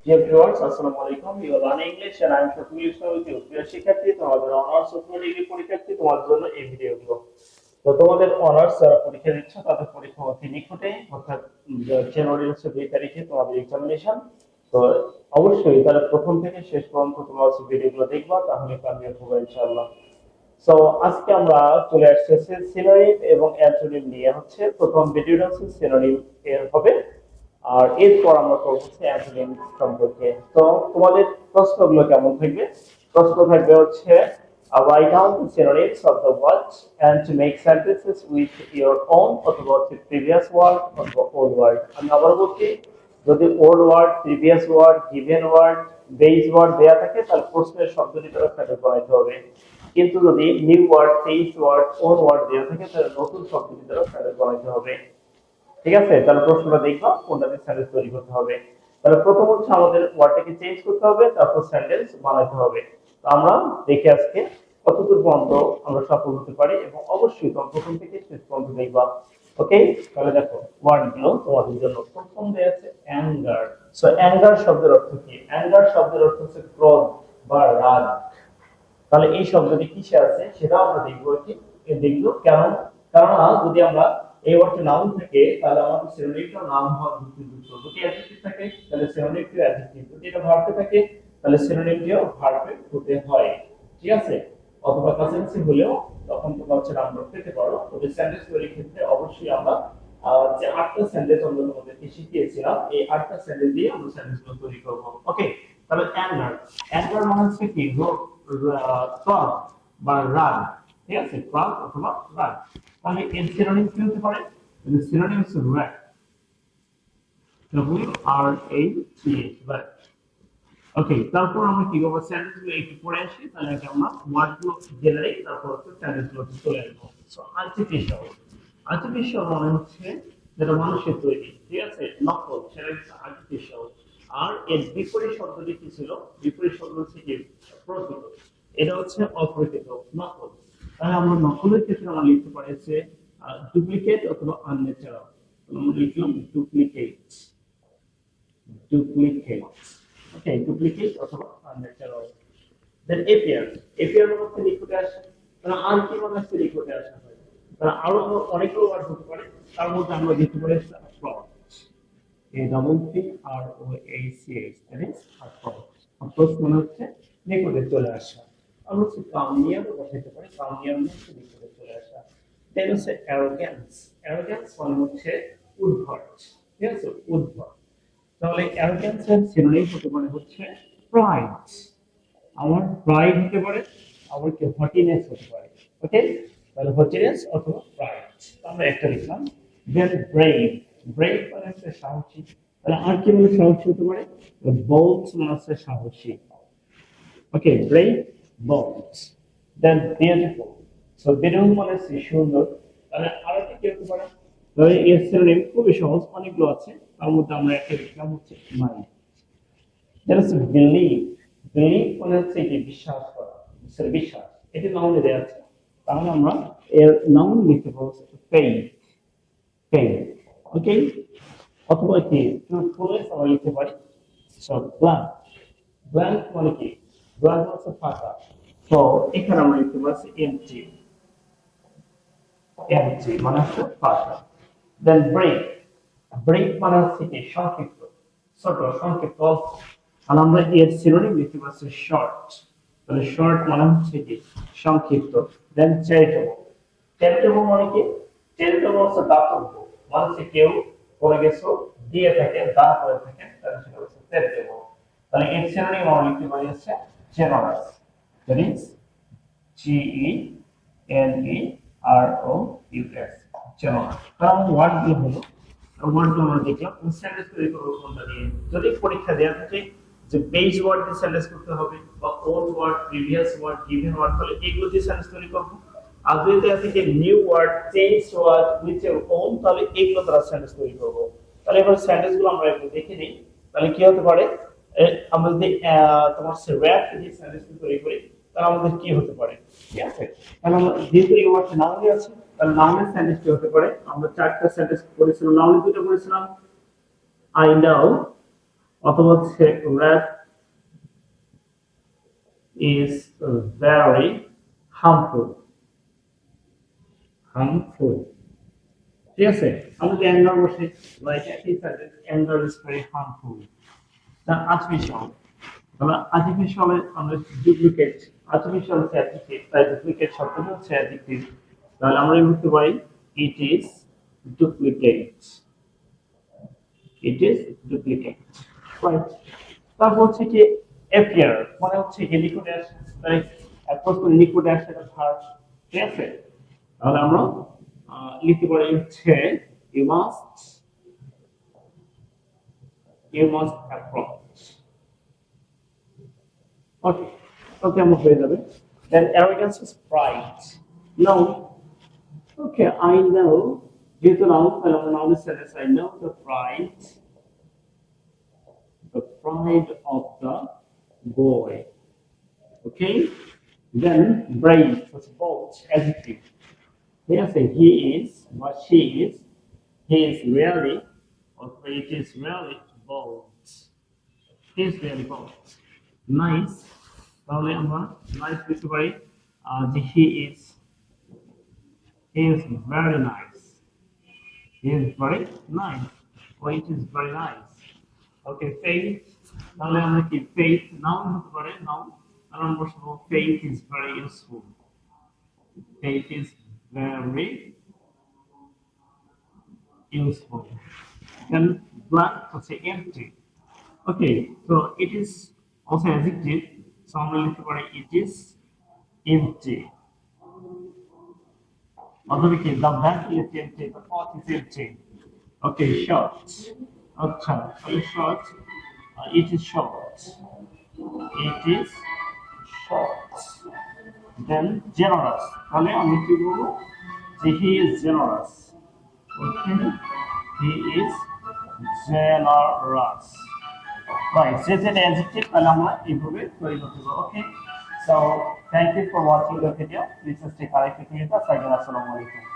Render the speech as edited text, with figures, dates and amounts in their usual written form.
Dear viewers, Assalamu alaikum. You are learning English and I am Shafii Islam with you. প্রিয় শিক্ষার্থী, তোমাদের honours প্রথম degree পরীক্ষার্থী, তোমাদের জন্য এই ভিডিওগুলো। তো তোমাদের অনার্স যারা পরীক্ষা দিচ্ছ তাদের পরীক্ষা অতি নিকটে, অর্থাৎ জানুয়ারির 2 তারিখে তোমাদের এক্সামিনেশন। তো অবশ্যই তারা প্রথম থেকে শেষ পর্যন্ত তোমরা ভিডিওগুলো দেখবা, তাহলে কামিয়াব হবে ইনশাআল্লাহ। সো আজকে আমরা চলে আসছি সিনোনিম এবং অ্যান্টোনিম নিয়ে। প্রথম ভিডিওটা সিনোনিম এর হবে, আর এরপর আমরা করব অ্যান্টোনিম সম্পর্কে। তো তোমাদের প্রশ্নগুলো কেমন থাকবে? প্রশ্ন থাকবে write down the synonyms of the words and to make sentences with your own অথবা previous word অথবা old word। আমি আবার বলছি, যদি old word, previous word, given word, base word দেয়া থাকে তাহলে প্রশ্নের শব্দটি দ্বারা সেন্টেন্স বানাইতে হবে। কিন্তু যদি new word, change word, old word দেয়া থাকে তাহলে নতুন শব্দটি দ্বারা সেন্টেন্স বানাইতে হবে। ঠিক আছে, তাহলে প্রশ্নটা দেখবা কোনটা দিয়ে সেন্টেন্স তৈরি করতে হবে। তাহলে প্রথম আমাদের ওয়ার্ডটাকে চেঞ্জ করতে হবে, তারপর সেন্টেন্স বানাতে হবে। তো আমরা দেখে আজকে কতদূর পর্যন্ত আমরা সফল হতে পারি, এবং অবশ্যই তোমরা প্রথম থেকে শেষ পর্যন্ত দেখবা। ওকে, তাহলে দেখো ওয়ার্ডগুলো তোমাদের জন্য। প্রথম দেয়া আছে অ্যাঙ্গার। সো অ্যাঙ্গার শব্দের অর্থ কি? অ্যাঙ্গার শব্দের অর্থ হচ্ছে ক্রোধ বা রাগ। তাহলে এই শব্দটি কিসে আছে সেটা আমরা দেখবো। দেখবো কেন? কারণ যদি আমরা এই ওয়ার্ডটা নাউন থাকে তাহলে আমাদের সিনোনিমটা নাউন হওয়ার যুক্তিযুক্ত। যদি অ্যাডজেক্টিভ থাকে তাহলে সিনোনিমটিও অ্যাডজেক্টিভ, যদি এটা ভার্বে থাকে তাহলে সিনোনিমটিও ভার্বে হতে হয়। ঠিক আছে, অথবা কাসেন্সি হলেও তখন তোমরা নাম্বার পেতে পারো। তবে সেন্টেন্স তৈরির ক্ষেত্রে অবশ্যই আমরা যে 8টা সেন্টেন্স আমরা তোমাদেরকে শিখিয়েছিলাম, এই 8টা সেন্টেন্স দিয়ে আমরা সেন্টেন্সগুলো তৈরি করব। ওকে, তাহলে অ্যাঙ্গার। অ্যাঙ্গার মানে হচ্ছে কি? ক্রোধ বা রাগ। ঠিক আছে, ক্রোধ অথবা রাগ। তাহলে এর সিনোনিম কি হতে পারে? এর সিনোনিম হচ্ছে wrath। WRATH। ওকে, তারপর আমরা কি করব? সেন্টেন্সগুলো একটু পড়ে আসি, তাহলে আগে আমরা ওয়ার্ডগুলো জেনে নেই, তারপর সেন্টেন্সগুলোতে চলে আসবো। So artificial. আর্টিফিশিয়াল মানে হচ্ছে যেটা মানুষের তৈরি। ঠিক আছে, নকল, সেটা হচ্ছে আর্টিফিশিয়াল। আর এর বিপরীত শব্দটি কি ছিল? বিপরীত শব্দ হচ্ছে কি? প্রকৃত। এটা হচ্ছে অপ্রকৃত, নকল। তাহলে আমরা নকলের ক্ষেত্রে আমরা লিখতে পারি ডুপ্লিকেট অথবা আনন্যাচারাল। আমরা লিখলাম ডুপ্লিকেট। ডুপ্লিকেট। ওকে, ডুপ্লিকেট অথবা আনন্যাচারাল। দেন এপিয়ার। এপিয়ার মানে হচ্ছে নিকটে আসা। তাহলে আর কি মানে হচ্ছে নিকটে আসা হয়। তাহলে আরো অনেকগুলো ওয়ার্ড হতে পারে, তার মধ্যে আমরা দিতে পারি approach. APPROACH, that is approach. Approach মানে হচ্ছে নিকটে চলে আসা। আমরা হচ্ছে কাম নিয়ার বসাইতে পারি, কাম নিয়ার মানে হচ্ছে নিকটে চলে আসা। দেন হচ্ছে অ্যারোগ্যান্স। অ্যারোগ্যান্স মানে হচ্ছে উদ্ভট। ঠিক আছে, উদ্ভট। তাহলে অ্যারোগ্যান্সের সিনোনিম হতে পারে প্রাইড। আমার প্রাইড হতে পারে, আমার কি হটিনেস হতে পারে। ওকে, তাহলে হটিনেস অথবা প্রাইড আমরা একটা লিখলাম। দেন ব্রেভ। ব্রেভ মানে হচ্ছে সাহসী। তাহলে আর কি মানে সাহসী হতে পারে? বোল্ড মানে হচ্ছে সাহসী। ওকে, ব্রেভ, বোল্ড। দেন বিউটিফুল। সো বিউটিফুল মানে হচ্ছে সুন্দর। তাহলে আরেকটা কি হতে পারে? তাহলে এর সিনোনিম খুবই সহজ, অনেকগুলো আছে, তার মধ্যে আমরা একটা লিখলাম mind. There is belief. Belief মানে হচ্ছে কি? বিশ্বাস করা, বিশ্বাস। এটি নাউনে দেওয়া আছে, তাহলে আমরা এর নাউন লিখতে পারবো faith। faith। ওকে, অথবা কি ট্রুথফুলনেস আমরা লিখতে পারি blank। blank মানে কি? blank মানে ফাঁকা। তো এখানে আমরা লিখতে পারছি empty। empty মানে হচ্ছে ফাঁকা। Then break। break মানে হচ্ছে কি? সংক্ষিপ্ত, ছোট, সংক্ষিপ্ত। আর আমরা এর সিনোনিম লিখতে পারছি শর্ট। তাহলে শর্ট মানে হচ্ছে কি? সংক্ষিপ্ত। দেন চ্যারিটেবল। চ্যারিটেবল মানে কি? চ্যারিটেবল হচ্ছে দাতব্য, মানে হচ্ছে কেউ কোনো কিছু দিয়ে থাকে, দান করে থাকে, তাহলে সেটা হচ্ছে চ্যারিটেবল। তাহলে এর সিনোনিম আমরা লিখতে পারি generous. That is GENEROUS। Generous. কারণ ওয়ার্ডগুলো হলো, ওয়ার্ডগুলো আমরা দেখলাম সেন্টেন্স তৈরি করবো কোনটা দিয়ে। যদি পরীক্ষা দেওয়া থাকে যে বেজ ওয়ার্ড দিয়ে সেন্টেন্স করতে হবে, বা old word, previous word, given word, তাহলে এগুলো দিয়ে সেন্টেন্স তৈরি করবো। আর যদি দেওয়া থাকে new word, change word, with your own, তাহলে এগুলো দ্বারা সেন্টেন্স তৈরি করবো। তাহলে এবার সেন্টেন্স গুলো আমরা একটু দেখে নিই। তাহলে কি হতে পারে? আমরা যদি তোমার র‍্যাপ দিয়ে সেন্টেন্স তৈরি করি তাহলে আমাদের কি হতে পারে? ঠিক আছে, তাহলে আমরা যেহেতু এই ওয়ার্ডটা নাউনে আছে, তাহলে নাউনের সেন্টেন্স কি হতে পারে? আমরা 4টা সেন্টেন্স করেছিলাম, নাউনে দুটো করেছিলাম। I know অথবা হচ্ছে rat is very harmful harmful ঠিক আছে আমাদের অ্যাঙ্গার বসে লাইক একই sentence anger is very harmful the artificial আমরা আর্টিফিশিয়াল আমরা ডুপ্লিকেট আর্টিফিশিয়াল হচ্ছে অ্যাডজেক্টিভ তাই ডুপ্লিকেট শব্দটা হচ্ছে অ্যাডজেক্টিভ তাহলে আমরা বলতে পারি it is duplicate it is duplicate right তারপর হচ্ছে কি অ্যাপিয়ার মানে হচ্ছে কি লিকুইড আসে তাই অ্যাপ্রোচ করে লিকুইড আসে একটা ভার্ব ঠিক আছে তাহলে আমরা লিখতে পারি হচ্ছে you must approach okay okay আমরা হয়ে যাবে then arrogance is pride no okay I know যেহেতু নাও তাহলে আমরা নাউনের sentence I know the pride of the boy okay then brave was bold adjective yes he is what she is he is really or it is really bold he is very bold nice তাহলে আমরা nice লিখতে পারি যে he is very nice he is very nice or it is very nice okay faith তাহলে আমরা কি faith noun হতে পারে noun আর আমরা বলবো faith is very useful faith is very useful then blank হচ্ছে empty okay so it is also adjective so আমরা লিখতে পারি it is empty অথবা কি the blank is empty the pot is empty okay short আচ্ছা তাহলে short it is short it is short then generous তাহলে আমি কি বলবো যে he is generous okay he is generous right so it's an adjective তাহলে আমরা এইভাবে তৈরি করতে পারবো okay so thank you for watching the video please stay connected with us again assalamu alaikum